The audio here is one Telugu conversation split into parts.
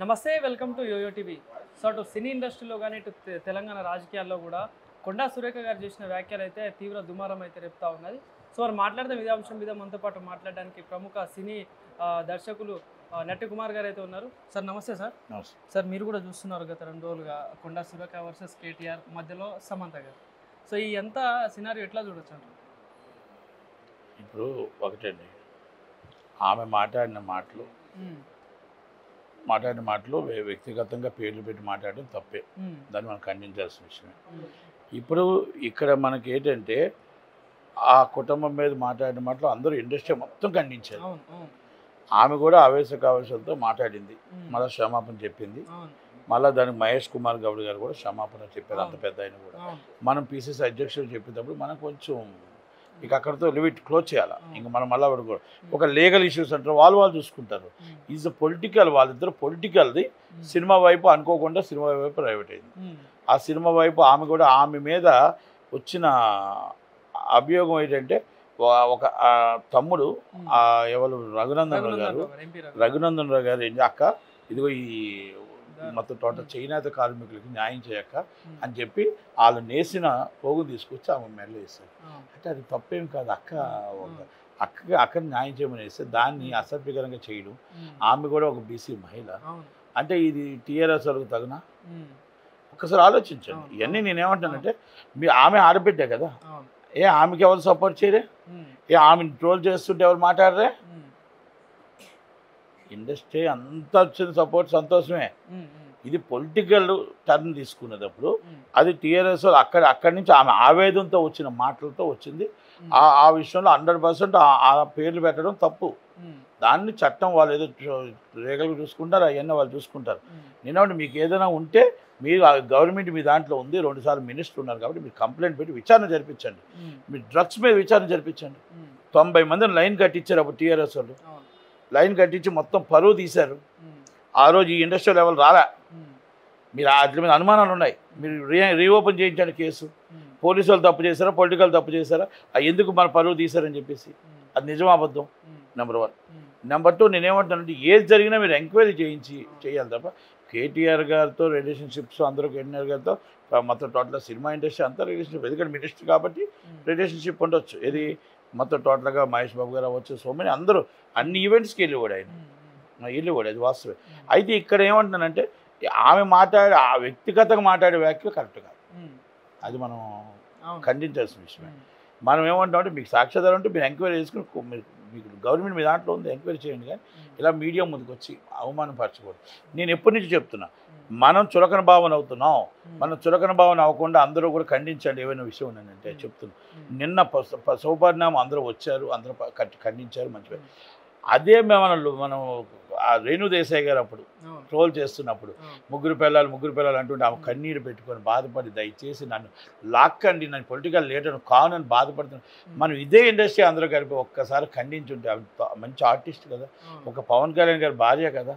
నమస్తే, welcome to YOYO TV. So అటు సినీ ఇండస్ట్రీలో కానీ ఇటు తెలంగాణ రాజకీయాల్లో కూడా కొండా సురేఖ గారు చేసిన వ్యాఖ్యలు అయితే తీవ్ర దుమారం అయితే రేపుతా ఉన్నది. సో వారు మాట్లాడిన ఇదే అంశం మీద మనతో పాటు మాట్లాడడానికి ప్రముఖ సినీ దర్శకులు నటి కుమార్ గారు అయితే ఉన్నారు. సార్ నమస్తే. సార్ నమస్తే సార్, మీరు కూడా చూస్తున్నారు గత 2 రోజులుగా కొండా సురేఖ వర్సెస్ కేటీఆర్ మధ్యలో సమంత గారు. సో ఈ ఎంత సినారియో ఎట్లా చూడొచ్చు అంటారు? ఇప్పుడు ఒకటండి, ఆమె మాట్లాడిన మాటలు వ్యక్తిగతంగా పేర్లు పెట్టి మాట్లాడడం తప్పే, దాన్ని మనం ఖండించాల్సిన విషయమే. ఇప్పుడు ఇక్కడ మనకి ఏంటంటే ఆ కుటుంబం మీద మాట్లాడిన మాటలు అందరూ ఇండస్ట్రీ మొత్తం ఖండించారు. ఆమె కూడా ఆవేశకావేశంతో మాట్లాడింది, మళ్ళీ క్షమాపణ చెప్పింది. మళ్ళీ దానికి మహేష్ కుమార్ గౌడ్ గారు కూడా క్షమాపణ చెప్పారు, అంత పెద్ద ఆయన కూడా. మనం పీసీసీ అధ్యక్షులు చెప్పేటప్పుడు మనం కొంచెం ఇక అక్కడితో లిమిట్ క్లోజ్ చేయాలి. ఇంక మనం మళ్ళీ ఒక లీగల్ ఇష్యూస్ అంటారు, వాళ్ళు చూసుకుంటారు. ఈజ్ పొలిటికల్, వాళ్ళిద్దరు పొలిటికల్ది. సినిమా వైపు అనుకోకుండా సినిమా వైపు ప్రైవేట్ అయింది. ఆ సినిమా వైపు ఆమె మీద వచ్చిన అభియోగం ఏంటంటే ఒక తమ్ముడు ఎవరు రఘునందన్ రావు గారు ఏంటి, అక్క ఇదిగో ఈ మొత్తం టోటల్ చేనేత కార్మికులకి న్యాయం చేయక అని చెప్పి వాళ్ళు నేసిన పోగు తీసుకొచ్చి ఆమె మెడలో వేస్తారు. అంటే అది తప్పేం కాదు. అక్కడ న్యాయం చేయమని వేస్తే దాన్ని అసభ్యకరంగా చేయడం. ఆమె కూడా ఒక బీసీ మహిళ. అంటే ఇది టీఆర్ఎస్ వాళ్ళకి తగిన ఒక్కసారి ఆలోచించండి. ఇవన్నీ నేనేమంటానంటే ఆమె ఆడబిడ్డే కదా, ఆమెకి ఎవరు సపోర్ట్ చేయరే? ఆమెను ట్రోల్ చేస్తుంటే ఎవరు మాట్లాడరే? ఇండస్ట్రీ అంతా వచ్చిన సపోర్ట్ సంతోషమే. ఇది పొలిటికల్ టర్న్ తీసుకునేటప్పుడు అది టీఆర్ఎస్ అక్కడి నుంచి ఆమె ఆవేదనతో వచ్చిన మాటలతో వచ్చింది. ఆ విషయంలో 100% ఆ పేర్లు పెట్టడం తప్పు. దాన్ని చట్టం వాళ్ళు ఏదో రేగలు చూసుకుంటారు, అవన్నీ వాళ్ళు చూసుకుంటారు. నేనంటే మీకు ఏదైనా ఉంటే మీరు గవర్నమెంట్ మీ దాంట్లో ఉంది, 2 సార్లు మినిస్టర్ ఉన్నారు కాబట్టి మీరు కంప్లైంట్ పెట్టి విచారణ జరిపించండి. మీరు డ్రగ్స్ మీద విచారణ జరిపించండి. 90 మందిని లైన్ కట్టించారు అప్పుడు టీఆర్ఎస్ వాళ్ళు. లైన్ కట్టించి మొత్తం పరువు తీశారు. ఆ రోజు ఈ ఇండస్ట్రియల్ లెవెల్ రాలే. మీరు వాటి మీద అనుమానాలు ఉన్నాయి, మీరు రీఓపెన్ చేయించండి కేసు. పోలీసు వాళ్ళు తప్పు చేశారా, పొలిటికల్ తప్పు చేశారా, ఎందుకు మన పరువు తీశారని చెప్పేసి అది నిజం అబద్ధం. నెంబర్ 1. నెంబర్ 2, నేనేమంటానంటే ఏది జరిగినా మీరు ఎంక్వైరీ చేయాలి తప్ప కేటీఆర్ గారితో రిలేషన్షిప్స్ అందరూ కేటీఆర్ గారితో మొత్తం టోటల్గా సినిమా ఇండస్ట్రీ అంతా రిలేషన్షిప్. ఎందుకంటే మినిస్టర్ కాబట్టి రిలేషన్షిప్ ఉండొచ్చు. ఇది మొత్తం టోటల్గా మహేష్ బాబు గారు అవ్వచ్చు, సో మెనీ అందరూ అన్ని ఈవెంట్స్కి వెళ్ళివాడు వెళ్ళివాడు, అది వాస్తవే. అయితే ఇక్కడ ఏమంటున్నానంటే ఆమె వ్యక్తిగతంగా మాట్లాడే వ్యాఖ్యలు కరెక్ట్ కాదు, అది మనం ఖండించాల్సిన విషయమే. మనం ఏమంటామంటే మీకు సాక్ష్యాధారం ఉంటే మీరు ఎంక్వైరీ చేసుకుని మీకు గవర్నమెంట్ మీ దాంట్లో ఉంది ఎంక్వైరీ చేయండి, కానీ ఇలా మీడియా ముందుకు వచ్చి అవమానపరచకూడదు. నేను ఎప్పటి నుంచి చెప్తున్నా, మనం చులకన భావన అవుతున్నాం. మనం చులకన భావన అవ్వకుండా అందరూ కూడా ఖండించండి ఏమైనా విషయం ఉందంటే చెప్తున్నాం. నిన్న సౌపరిణామం అందరూ వచ్చారు, అందరూ ఖండించారు, మంచిగా. అదే మనం రేణు దేశాయ్ గారు అప్పుడు ట్రోల్ చేస్తున్నప్పుడు ముగ్గురు పిల్లలు అంటుంటే ఆమె కన్నీరు పెట్టుకొని బాధపడి దయచేసి నన్ను లాక్కండి, నన్ను పొలిటికల్ లీడర్ కానని బాధపడుతున్నాను. మనం ఇదే ఇండస్ట్రీ అందరూ కలిపి ఒక్కసారి ఖండించుంటే ఆమె మంచి ఆర్టిస్ట్ కదా, ఒక పవన్ కళ్యాణ్ గారి భార్య కదా.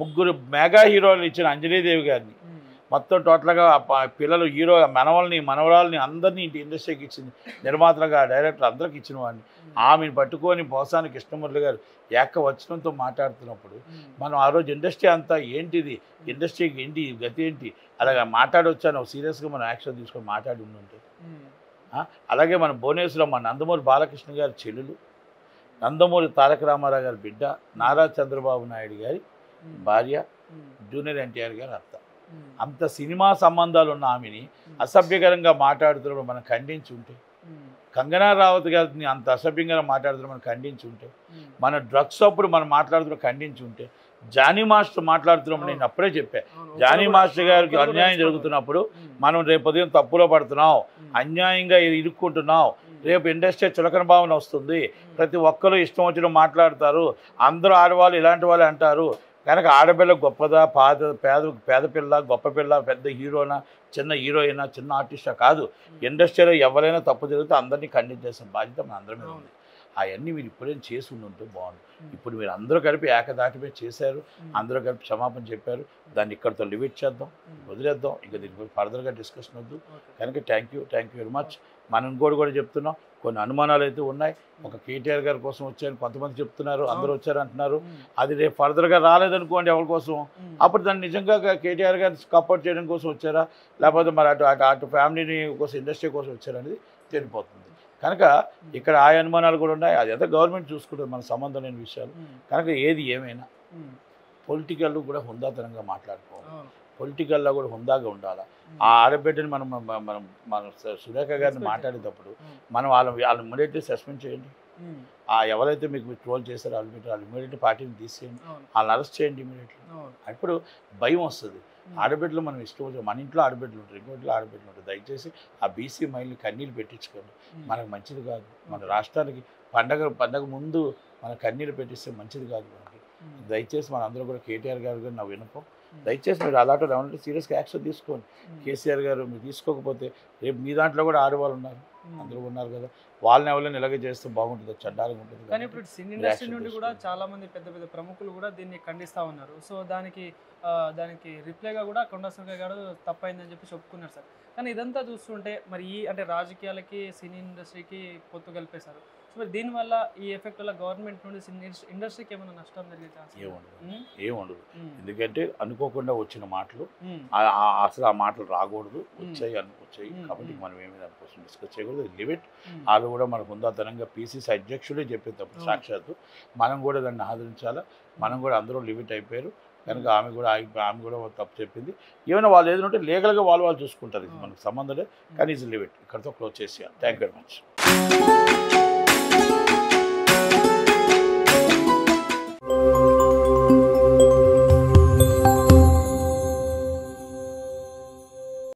3 మెగా హీరోలు ఇచ్చిన అంజలీదేవి గారిని మొత్తం టోటల్గా పిల్లలు హీరో మనవరాలని అందరినీ ఇండస్ట్రీకి ఇచ్చింది, నిర్మాతలుగా డైరెక్టర్ అందరికి ఇచ్చిన వాడిని. ఆమెను పట్టుకొని పోసాని కృష్ణమురళి గారు ఏకవచనంతో మాట్లాడుతున్నప్పుడు మనం ఆ రోజు ఇండస్ట్రీ అంతా ఏంటిది, ఇండస్ట్రీకి ఏంటి గతి ఏంటి, అలాగే మాట్లాడవచ్చాను సీరియస్గా మనం యాక్షన్ తీసుకొని మాట్లాడి ఉండుంటే. అలాగే మన భువనేశ్వరం మన నందమూరి బాలకృష్ణ గారి చెల్లెలు, నందమూరి తారక రామారావు గారి బిడ్డ, నారా చంద్రబాబు నాయుడు గారి భార్య, జూనియర్ ఎన్టీఆర్ గారి అత్త, అంత సినిమా సంబంధాలు ఉన్న ఆమెని అసభ్యకరంగా మాట్లాడుతున్నప్పుడు మనం ఖండించి ఉంటే, కంగనా రావత్ గారిని అంత అసభ్యంగా మాట్లాడుతున్న మనం ఖండించి ఉంటే, మన డ్రగ్స్ అప్పుడు మనం మాట్లాడుతున్న ఖండించి ఉంటే, జానీ మాస్టర్ మాట్లాడుతున్నప్పుడు నేను అప్పుడే చెప్పా, జానీ మాస్టర్ గారికి అన్యాయం జరుగుతున్నప్పుడు మనం రేపు ఉదయం తప్పులో పడుతున్నాం, అన్యాయంగా ఇరుక్కుంటున్నాం, రేపు ఇండస్ట్రీ చులకన భావన వస్తుంది, ప్రతి ఒక్కరూ ఇష్టం వచ్చిన మాట్లాడతారు, అందరూ ఆడవాళ్ళు ఇలాంటి వాళ్ళు అంటారు కనుక ఆడపిల్ల గొప్పదా, పేద పిల్ల, గొప్ప పిల్ల, పెద్ద హీరోనా, చిన్న హీరోయినా, చిన్న ఆర్టిస్టా కాదు. ఇండస్ట్రీలో ఎవరైనా తప్పు జరిగితే అందరినీ ఖండించేసిన బాధ్యత మన అందరి మీద ఉంది. అవన్నీ మీరు ఇప్పుడేం చేసి ఉంటే బాగుంది. ఇప్పుడు మీరు అందరూ కలిపి ఏకదాటిపై చేశారు, అందరూ కలిపి క్షమాపణ చెప్పారు, దాన్ని ఇక్కడితో లిమిట్ చేద్దాం, వదిలేద్దాం, ఇంకా దీనిపై ఫర్దర్గా డిస్కషన్ వద్దు. కనుక థ్యాంక్ యూ వెరీ మచ్. మనం కూడా చెప్తున్నాం, కొన్ని అనుమానాలు అయితే ఉన్నాయి. ఒక కేటీఆర్ గారి కోసం వచ్చారని కొంతమంది చెప్తున్నారు, అందరూ వచ్చారంటున్నారు. అది రేపు ఫర్దర్గా రాలేదనుకోండి ఎవరి కోసం, అప్పుడు దాన్ని నిజంగా కేటీఆర్ గారిని సపోర్ట్ చేయడం కోసం వచ్చారా, లేకపోతే మరి అటు ఫ్యామిలీని కోసం ఇండస్ట్రీ కోసం వచ్చారనేది తెలిపోతుంది. కనుక ఇక్కడ ఆ అనుమానాలు కూడా ఉన్నాయి. అది ఎంత గవర్నమెంట్ చూసుకుంటుంది, మన సంబంధం లేని విషయాలు. కనుక ఏది ఏమైనా పొలిటికల్ కూడా హుందాతనంగా మాట్లాడుకోవాలి, పొలిటికల్లో కూడా హుందాగా ఉండాలి. ఆ ఆడబిడ్డని మనం సురేఖ గారిని మాట్లాడేటప్పుడు మనం వాళ్ళని ఇమ్మీడియట్లీ సస్పెండ్ చేయండి. ఎవరైతే మీకు ట్రోల్ చేస్తారో వాళ్ళు ఇమ్మీడియట్లీ పార్టీని తీసేయండి, వాళ్ళని అరెస్ట్ చేయండి ఇమ్మీడియట్లీ. అప్పుడు భయం వస్తుంది. ఆడబిడ్డలు మనం ఇష్టం వచ్చి మన ఇంట్లో ఆడబిడ్డలు ఉంటారు, ఇంకోటిలో ఆడబిడ్డలు ఉంటారు. దయచేసి ఆ బీసీ మైల్ని కన్నీళ్ళు పెట్టించుకోండి, మనకు మంచిది కాదు. మన రాష్ట్రానికి పండగ ముందు మన కన్నీళ్ళు పెట్టిస్తే మంచిది కాదు మనకి. దయచేసి మన అందరూ కూడా కేటీఆర్ గారు నా వినపం, దయచేసి మీరు అలాంటి ఏమంటే సీరియస్గా యాక్షన్ తీసుకోండి. కేసీఆర్ గారు మీరు తీసుకోకపోతే రేపు మీ దాంట్లో కూడా ఆడవాళ్ళు ఉన్నారు, అందరూ ఉన్నారు కదా, వాళ్ళని ఎవరైనా ఇలాగే చేస్తే బాగుంటుంది, చండాలంగా ఉంటుంది. కానీ ఇప్పుడు సినీ ఇండస్ట్రీ నుండి కూడా చాలా మంది పెద్ద పెద్ద ప్రముఖులు కూడా దీన్ని ఖండిస్తూ ఉన్నారు. సో దానికి రిప్లైగా కూడా కొండా సురేఖ గారు తప్పైందని చెప్పి చెప్పుకున్నారు సార్. కానీ ఇదంతా చూస్తుంటే మరి అంటే రాజకీయాలకి సినీ ఇండస్ట్రీకి పొత్తు కలిపేశారు. సో మరి దీనివల్ల ఈ ఎఫెక్ట్ వల్ల గవర్నమెంట్ నుండి సినీ ఇండస్ట్రీకి ఏమైనా నష్టం జరిగే ఛాన్స్ ఏముండదు. ఎందుకంటే అనుకోకుండా వచ్చిన మాటలు, అసలు ఆ మాటలు రాకూడదు, వచ్చాయి కాబట్టి మనం ఏమి దానికోసం డిస్కస్ చేయకూడదు. లిమిట్ వాళ్ళు కూడా మనకు హుందాతనంగా పీసీసీ అధ్యక్షుడే చెప్పేటప్పుడు సాక్షాత్తు మనం కూడా దాన్ని ఆదరించాలా. మనం కూడా అందరూ లిమిట్ అయిపోయారు కనుక ఆమె కూడా తప్పు చెప్పింది. ఏమైనా వాళ్ళు ఏదైనా ఉంటే లీగల్గా వాళ్ళు చూసుకుంటారు, ఇది మనకు సంబంధం లేదు. కానీ ఇది లిమిట్ ఇక్కడితో క్లోజ్ చేసేయాలి. Thank you very much.